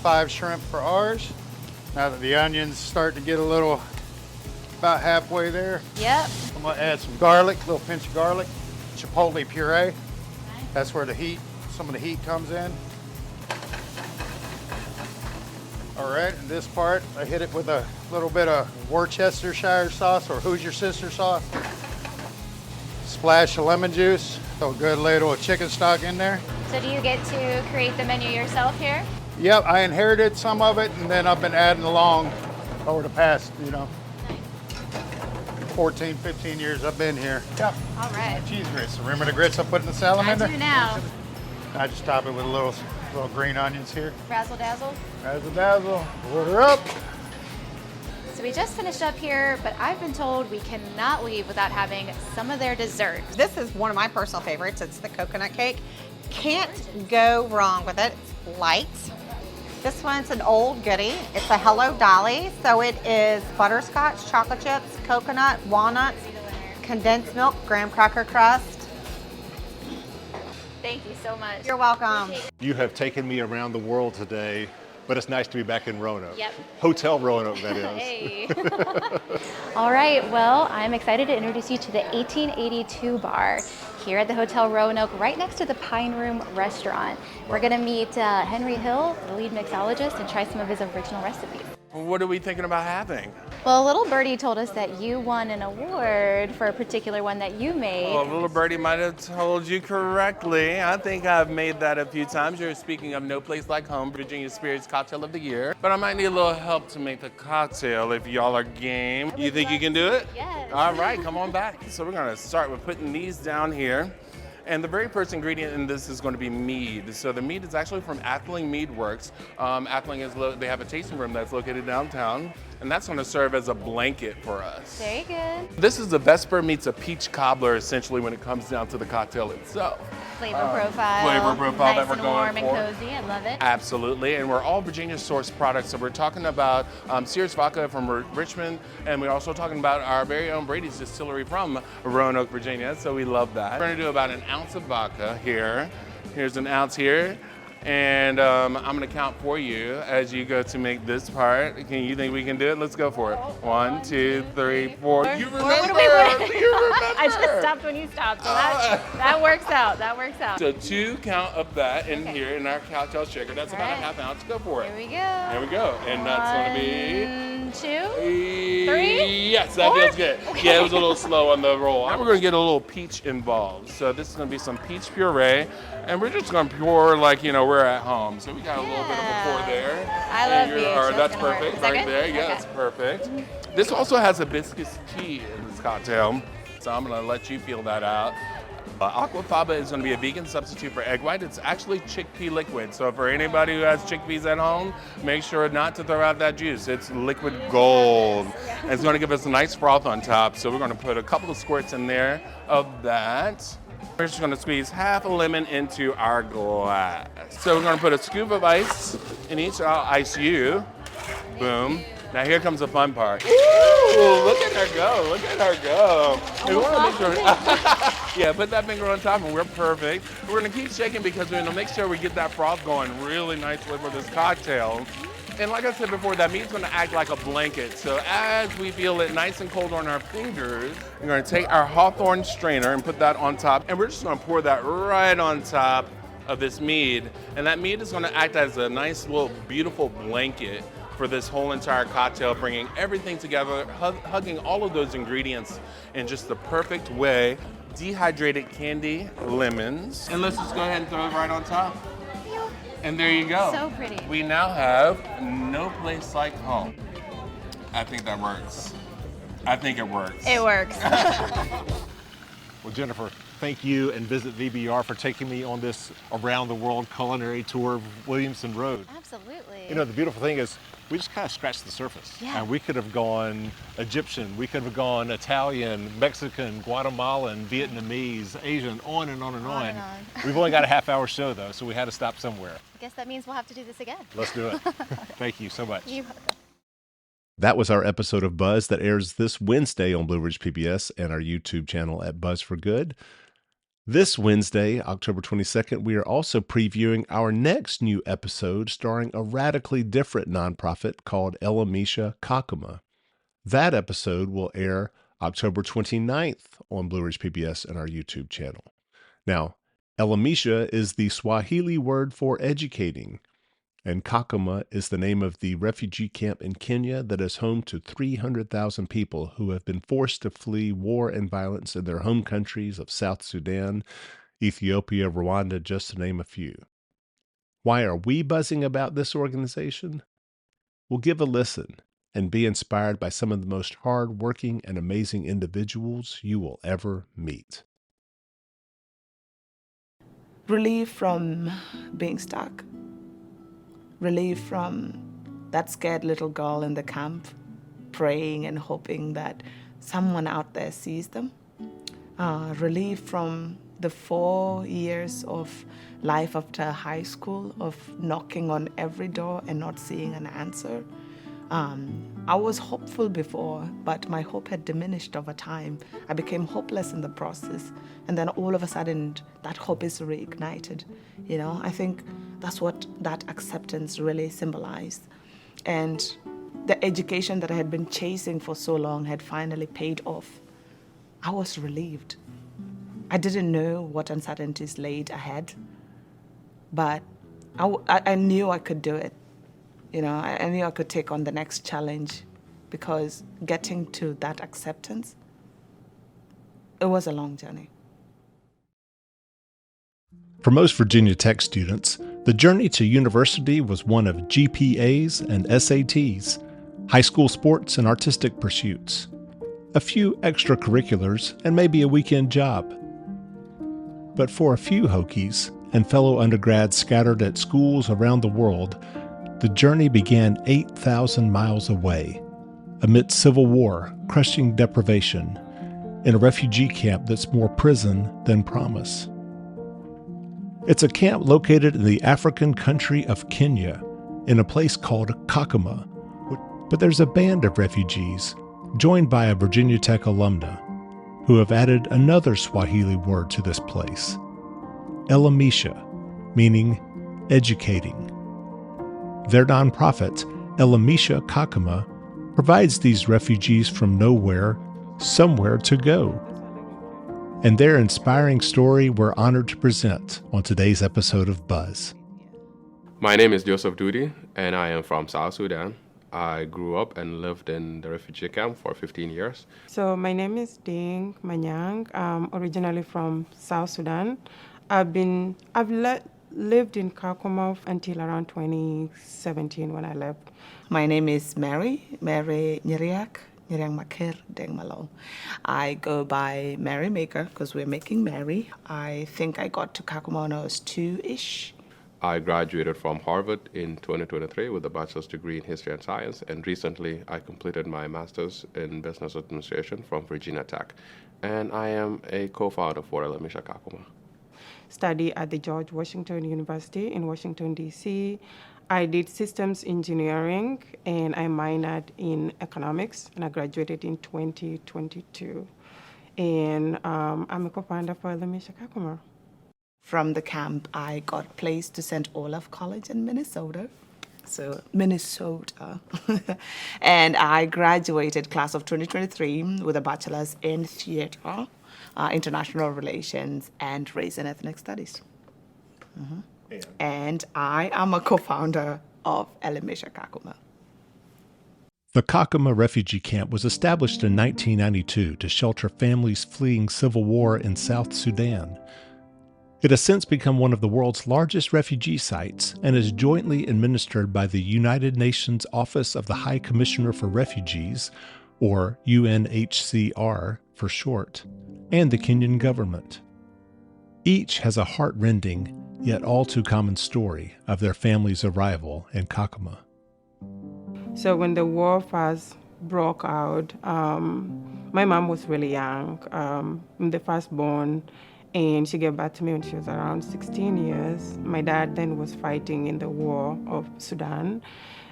5 shrimp for ours. Now that the onions start to get a little, about halfway there. Yep. I'm gonna add some garlic, a little pinch of garlic, chipotle puree. Nice. That's where the heat, some of the heat comes in. All right, and this part, I hit it with a little bit of Worcestershire sauce or Who's Your Sister sauce. Splash of lemon juice, throw a good ladle of chicken stock in there. So do you get to create the menu yourself here? Yep, I inherited some of it, and then I've been adding along over the past, 14, 15 years I've been here. Yep. All right. Cheese grits. Remember the grits I put in the salamander? I do now. I just top it with a little green onions here. Razzle dazzle. Razzle dazzle. Order up. So we just finished up here, but I've been told we cannot leave without having some of their dessert. This is one of my personal favorites. It's the coconut cake. Can't go wrong with it. It's light. This one's an old goodie. It's a Hello Dolly. So it is butterscotch, chocolate chips, coconut, walnuts, condensed milk, graham cracker crust. Thank you so much. You're welcome. You have taken me around the world today, but it's nice to be back in Roanoke. Yep. Hotel Roanoke, that is. Hey. All right, well, I'm excited to introduce you to the 1882 bar here at the Hotel Roanoke, right next to the Pine Room restaurant. We're gonna meet Henry Hill, the lead mixologist, and try some of his original recipes. What are we thinking about having? Well, little birdie told us that you won an award for a particular one that you made. Well, little birdie might have told you correctly. I think I've made that a few times. You're speaking of No Place Like Home, Virginia Spirits Cocktail of the Year. But I might need a little help to make the cocktail if y'all are game. You think you can do it? Yes. All right, come on back. So we're gonna start with putting these down here. And the very first ingredient in this is going to be mead. So the mead is actually from Atheling Mead Works. Atheling they have a tasting room that's located downtown, and that's going to serve as a blanket for us. Very good. This is the Vesper meets a peach cobbler, essentially, when it comes down to the cocktail itself. Flavor profile. Flavor profile nice that we're and going warm for. and cozy. I love it. Absolutely, and we're all Virginia sourced products. So we're talking about Sears Vodka from Richmond, and we're also talking about our very own Brady's Distillery from Roanoke, Virginia. So we love that. We're gonna do about an ounce of vodka here. Here's an ounce here. And I'm gonna count for you as you go to make this part. You think we can do it? Let's go for it. 1, 2, 3, 4. You remember? I just stopped when you stopped, so that works out. That works out. So 2 count of that in here in our cocktail shaker. That's about a half ounce. Go for it. Here we go. Here we go. And that's gonna be 2, 3. Yes, that feels good. Okay. Yeah, it was a little slow on the roll. Now we're gonna get a little peach involved. So this is gonna be some peach puree, and we're just gonna pour like we're at home. So we got a little bit of a pour there. I love peach. That's perfect. Right good? there. Yeah, okay. that's perfect. This also has hibiscus tea in this cocktail, so I'm gonna let you feel that out. Aquafaba is going to be a vegan substitute for egg white. It's actually chickpea liquid. So for anybody who has chickpeas at home, make sure not to throw out that juice. It's liquid gold. And it's going to give us a nice froth on top. So we're going to put a couple of squirts in there of that. We're just gonna squeeze half a lemon into our glass. So we're gonna put a scoop of ice in each. I'll ice you. Boom. Now here comes the fun part. Ooh, look at her go, look at her go. We wanna make sure, yeah, put that finger on top and we're perfect. We're gonna keep shaking because we're gonna make sure we get that froth going really nicely for this cocktail. And like I said before, that meat's gonna act like a blanket. So as we feel it nice and cold on our fingers, we're gonna take our hawthorn strainer and put that on top. And we're just gonna pour that right on top of this mead. And that mead is gonna act as a nice little beautiful blanket for this whole entire cocktail, bringing everything together, hugging all of those ingredients in just the perfect way. Dehydrated candy, lemons. And let's just go ahead and throw it right on top. And there you go. So pretty. We now have no place like home. I think that works. I think it works. It works. Well, Jennifer, thank you and Visit VBR for taking me on this around the world culinary tour of Williamson Road. Absolutely. You know, the beautiful thing is we just kind of scratched the surface. Yeah. And we could have gone Egyptian, we could have gone Italian, Mexican, Guatemalan, Vietnamese, Asian, on and on and on. We've only got a half-hour show though, so we had to stop somewhere. I guess that means we'll have to do this again. Let's do it. Thank you so much. You're welcome. That was our episode of Buzz that airs this Wednesday on Blue Ridge PBS and our YouTube channel at Buzz for Good. This Wednesday, October 22nd, we are also previewing our next new episode starring a radically different nonprofit called Elimisha Kakuma. That episode will air October 29th on Blue Ridge PBS and our YouTube channel. Now, Elimisha is the Swahili word for educating, and Kakuma is the name of the refugee camp in Kenya that is home to 300,000 people who have been forced to flee war and violence in their home countries of South Sudan, Ethiopia, Rwanda, just to name a few. Why are we buzzing about this organization? Well, give a listen and be inspired by some of the most hard-working and amazing individuals you will ever meet. Relief from being stuck. Relief from that scared little girl in the camp praying and hoping that someone out there sees them. Relief from the 4 years of life after high school, of knocking on every door and not seeing an answer. I was hopeful before, but my hope had diminished over time. I became hopeless in the process. And then all of a sudden, that hope is reignited. You know, I think that's what that acceptance really symbolized. And the education that I had been chasing for so long had finally paid off. I was relieved. I didn't know what uncertainties laid ahead, but I knew I could do it. You know, I knew I could take on the next challenge, because getting to that acceptance, it was a long journey. For most Virginia Tech students, the journey to university was one of GPAs and SATs, high school sports and artistic pursuits, a few extracurriculars, and maybe a weekend job. But for a few Hokies and fellow undergrads scattered at schools around the world, the journey began 8,000 miles away, amid civil war, crushing deprivation, in a refugee camp that's more prison than promise. It's a camp located in the African country of Kenya, in a place called Kakuma. But there's a band of refugees, joined by a Virginia Tech alumna, who have added another Swahili word to this place, Elimisha, meaning educating. Their nonprofit, Elimisha Kakuma, provides these refugees from nowhere somewhere to go. And their inspiring story we're honored to present on today's episode of Buzz. My name is Joseph Dudi, and I am from South Sudan. I grew up and lived in the refugee camp for 15 years. So my name is Ding Manyang. I'm originally from South Sudan. I've lived in Kakuma until around 2017 when I left. My name is Mary Nyeriak Makir Dengmalo. I go by Mary Maker because we're making Mary. I think I got to Kakuma when I was 2-ish. I graduated from Harvard in 2023 with a bachelor's degree in history and science, and recently I completed my master's in business administration from Virginia Tech. And I am a co-founder for Elimisha Kakuma. Study at the George Washington University in Washington, D.C. I did systems engineering, and I minored in economics, and I graduated in 2022. And I'm a co-founder for Elimisha Kakuma. From the camp, I got placed to St. Olaf College in Minnesota. So, Minnesota. And I graduated class of 2023 with a bachelor's in theater, international relations, and race and ethnic studies. And I am a co-founder of Elimisha Kakuma. The Kakuma refugee camp was established in 1992 to shelter families fleeing civil war in South Sudan. It has since become one of the world's largest refugee sites and is jointly administered by the United Nations Office of the High Commissioner for Refugees, or UNHCR for short, and the Kenyan government. Each has a heart-rending, yet all too common story of their family's arrival in Kakuma. So when the war first broke out, my mom was really young. I'm the firstborn, and she gave birth to me when she was around 16 years. My dad then was fighting in the war of Sudan.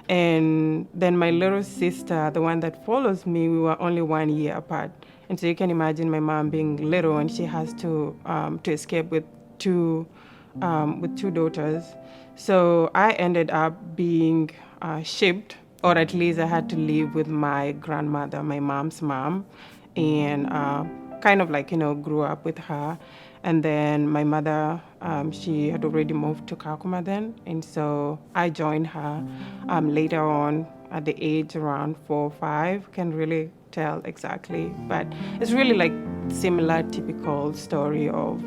And then my little sister, the one that follows me, we were only 1 year apart. And so you can imagine my mom being little, and she has to escape with two daughters. So I ended up being shipped, or at least I had to live with my grandmother, my mom's mom, and kind of grew up with her. And then my mother, she had already moved to Kakuma then, and so I joined her later on at the age around 4 or 5. Can't really tell exactly, but it's really like similar, typical story of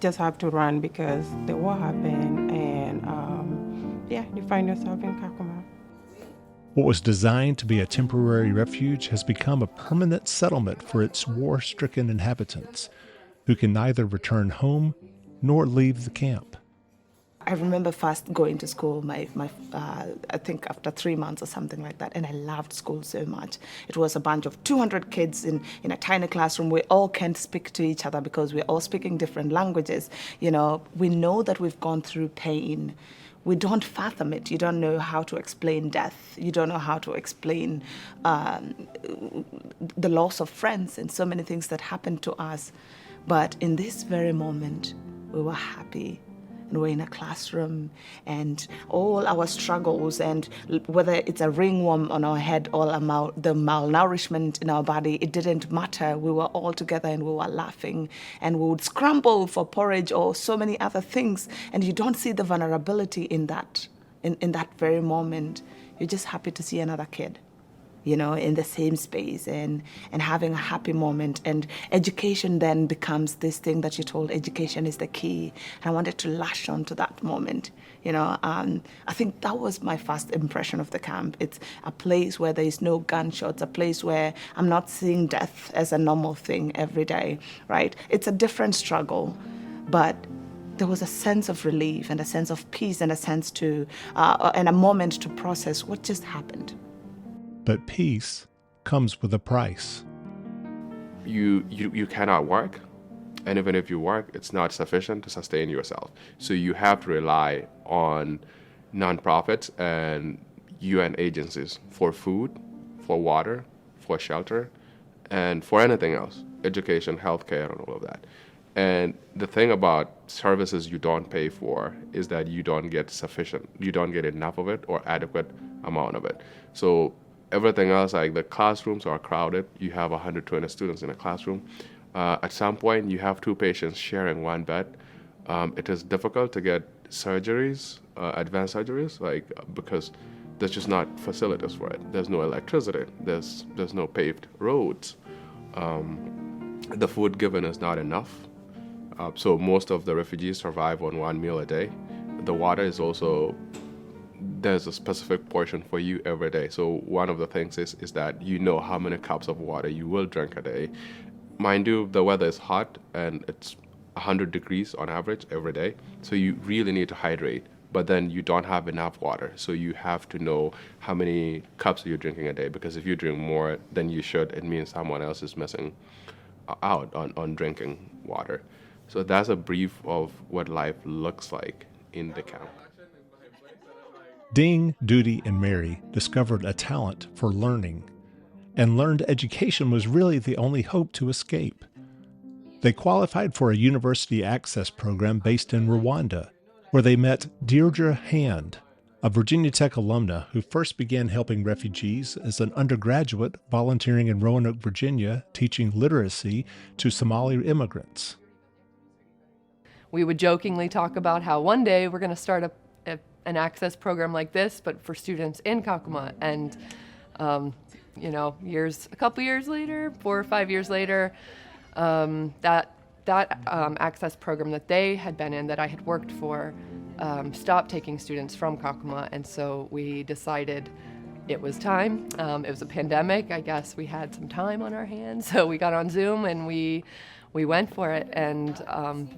just have to run because the war happened, and you find yourself in Kakuma. What was designed to be a temporary refuge has become a permanent settlement for its war-stricken inhabitants, who can neither return home nor leave the camp. I remember first going to school, I think after 3 months or something like that, and I loved school so much. It was a bunch of 200 kids in a tiny classroom. We all can't speak to each other because we're all speaking different languages. We know that we've gone through pain. We don't fathom it. You don't know how to explain death. You don't know how to explain the loss of friends and so many things that happened to us. But in this very moment, we were happy, and we're in a classroom, and all our struggles, and whether it's a ringworm on our head or the malnourishment in our body, it didn't matter. We were all together, and we were laughing, and we would scramble for porridge or so many other things, and you don't see the vulnerability in that very moment. You're just happy to see another kid, in the same space and having a happy moment. And education then becomes this thing that you told, education is the key. And I wanted to lash on to that moment, I think that was my first impression of the camp. It's a place where there is no gunshots, a place where I'm not seeing death as a normal thing every day, right? It's a different struggle, but there was a sense of relief and a sense of peace and a sense and a moment to process what just happened. But peace comes with a price. You cannot work, and even if you work, it's not sufficient to sustain yourself. So you have to rely on nonprofits and UN agencies for food, for water, for shelter, and for anything else, education, healthcare, and all of that. And the thing about services you don't pay for is that you don't get enough of it or adequate amount of it. So everything else, like the classrooms are crowded. You have 120 students in a classroom. At some point, you have 2 patients sharing one bed. It is difficult to get surgeries, advanced surgeries, because there's just not facilities for it. There's no electricity. There's no paved roads. The food given is not enough. So most of the refugees survive on 1 meal a day. The water is also, there's a specific portion for you every day. So one of the things is that how many cups of water you will drink a day. Mind you, the weather is hot and it's 100 degrees on average every day. So you really need to hydrate but then you don't have enough water. So you have to know how many cups you're drinking a day, because if you drink more than you should, it means someone else is missing out on drinking water. So that's a brief of what life looks like in the camp. Ding, Duty, and Mary discovered a talent for learning, and learned education was really the only hope to escape. They qualified for a university access program based in Rwanda, where they met Deirdre Hand, a Virginia Tech alumna who first began helping refugees as an undergraduate volunteering in Roanoke, Virginia, teaching literacy to Somali immigrants. We would jokingly talk about how one day we're going to start an access program like this, but for students in Kakuma. And, a couple years later, 4 or 5 years later, that access program that they had been in, that I had worked for, stopped taking students from Kakuma. And so we decided it was time. It was a pandemic. I guess we had some time on our hands. So we got on Zoom and we went for it, and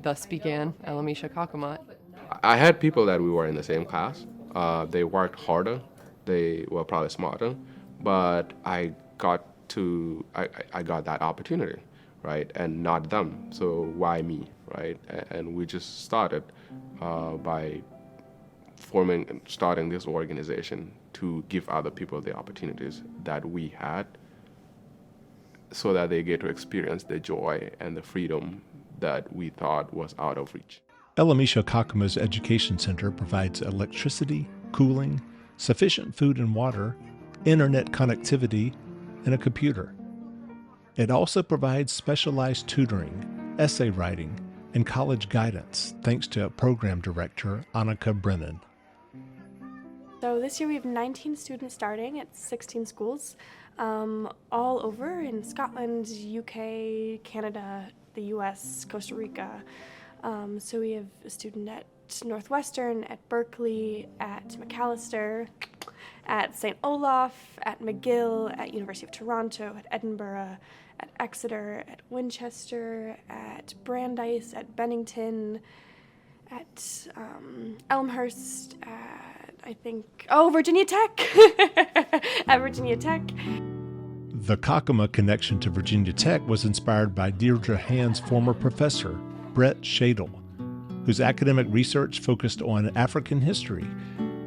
thus began Elimisha Kakuma. I had people that we were in the same class. They worked harder. They were probably smarter, but I got that opportunity, right? And not them. So why me, right? And we just started by starting this organization to give other people the opportunities that we had, so that they get to experience the joy and the freedom that we thought was out of reach. Elimisha Kakuma's Education Center provides electricity, cooling, sufficient food and water, internet connectivity, and a computer. It also provides specialized tutoring, essay writing, and college guidance, thanks to Program Director Annika Brennan. So this year we have 19 students starting at 16 schools, all over in Scotland, UK, Canada, the US, Costa Rica. So we have a student at Northwestern, at Berkeley, at McAllister, at St. Olaf, at McGill, at University of Toronto, at Edinburgh, at Exeter, at Winchester, at Brandeis, at Bennington, at Elmhurst, at Virginia Tech, at Virginia Tech. The Kakuma connection to Virginia Tech was inspired by Deirdre Hand's former professor, Brett Shadle, whose academic research focused on African history,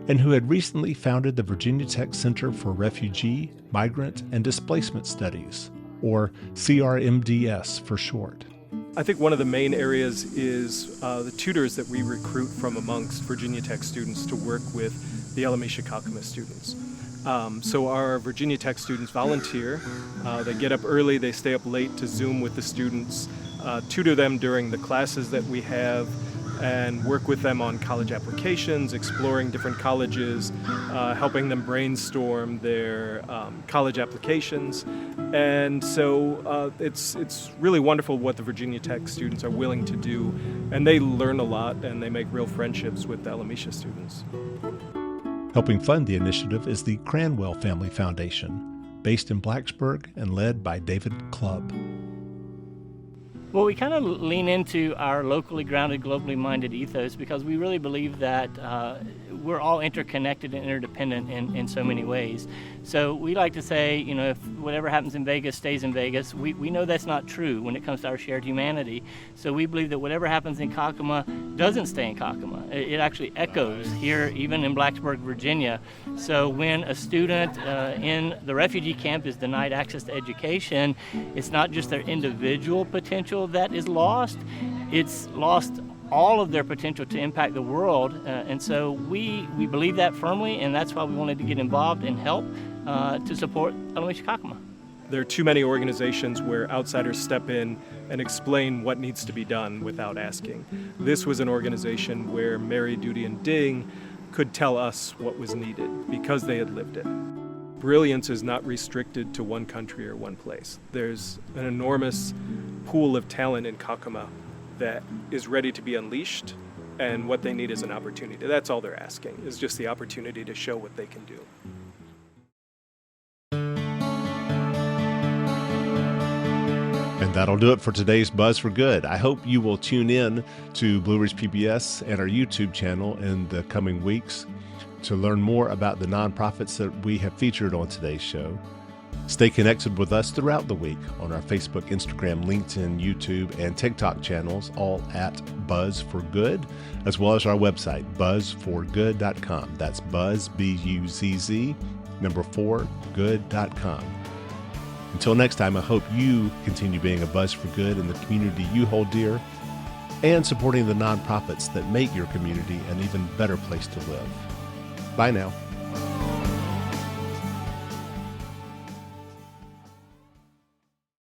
and who had recently founded the Virginia Tech Center for Refugee, Migrant, and Displacement Studies, or CRMDS for short. I think one of the main areas is the tutors that we recruit from amongst Virginia Tech students to work with the Elimisha Kakuma students. So our Virginia Tech students volunteer. They get up early, they stay up late to Zoom with the students, tutor them during the classes that we have, and work with them on college applications, exploring different colleges, helping them brainstorm their college applications. And so it's really wonderful what the Virginia Tech students are willing to do, and they learn a lot and they make real friendships with the Elimisha students. Helping fund the initiative is the Cranwell Family Foundation, based in Blacksburg and led by David Clubb. Well, we kind of lean into our locally grounded, globally minded ethos because we really believe that we're all interconnected and interdependent in so many ways. So we like to say, if whatever happens in Vegas stays in Vegas, we know that's not true when it comes to our shared humanity. So we believe that whatever happens in Kakuma doesn't stay in Kakuma. It actually echoes here, even in Blacksburg, Virginia. So when a student in the refugee camp is denied access to education, it's not just their individual potential that is lost, it's lost all of their potential to impact the world. And so we believe that firmly, and that's why we wanted to get involved and help to support Elimisha Kakuma. There are too many organizations where outsiders step in and explain what needs to be done without asking. This was an organization where Mary, Duty, and Ding could tell us what was needed because they had lived it. Brilliance is not restricted to one country or one place. There's an enormous pool of talent in Kakuma that is ready to be unleashed, and what they need is an opportunity. That's all they're asking, is just the opportunity to show what they can do. And that'll do it for today's Buzz for Good. I hope you will tune in to Blue Ridge PBS and our YouTube channel in the coming weeks to learn more about the nonprofits that we have featured on today's show. Stay connected with us throughout the week on our Facebook, Instagram, LinkedIn, YouTube, and TikTok channels, all at Buzz for Good, as well as our website, buzzforgood.com. That's Buzz, B-U-Z-Z, 4, good.com. Until next time, I hope you continue being a buzz for good in the community you hold dear and supporting the nonprofits that make your community an even better place to live. Bye now.